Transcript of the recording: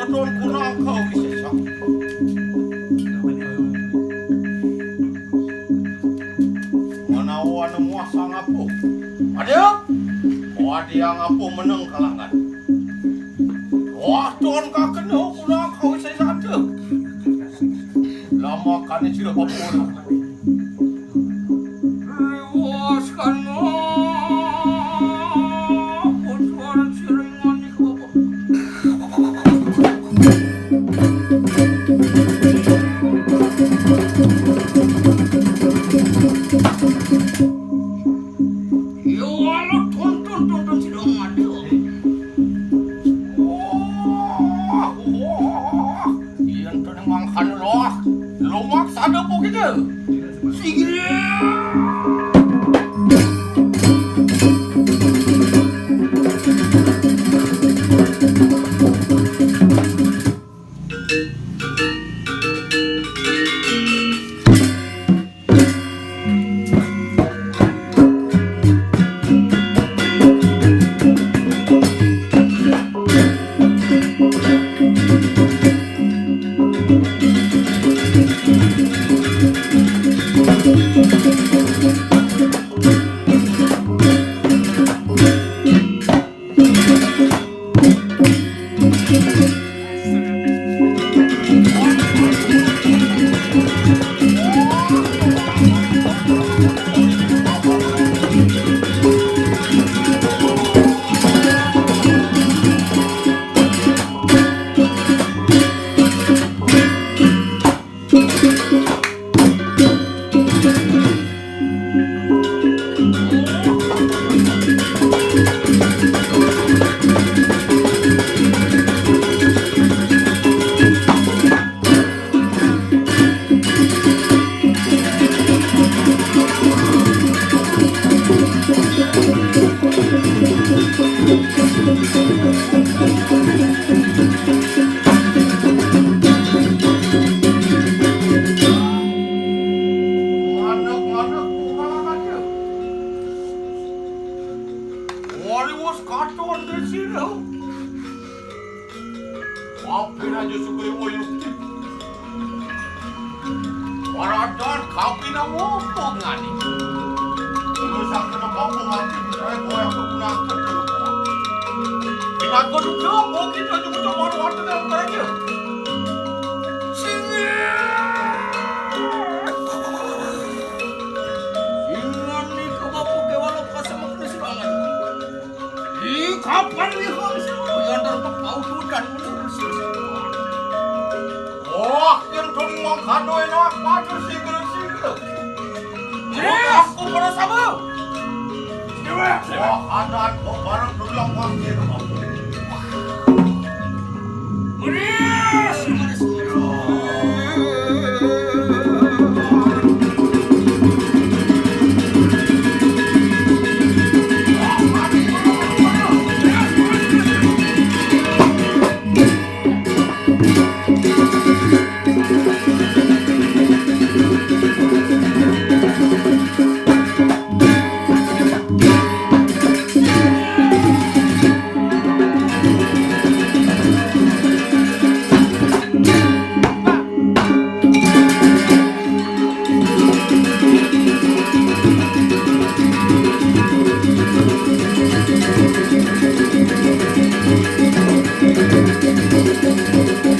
Betul kurang kau bisa. Mana wana muasa ngapu? Ada? Ada ngapu menang kalangan. Wah, tuan kau kena kurang kau bisa sadar. Lama kan tidak apa-apa. Lewaskan Lomak sana po kita. Sige. Waradon kau kena mumpung ngani. Terus aku kena mumpung mati. Saya kau yang berguna kerja. Kita kau duduk, kau kita cuma waktu dalam kerja. Singi. Ingat ni kau bapu ke walau kasih makan sirangan. Di kapan ni kau siapa yang terpau sudah menurut. Oh, yang tumang kado enak macam sigel. Aku bersama. Wah, ada barang tulang waktu itu. Thank you.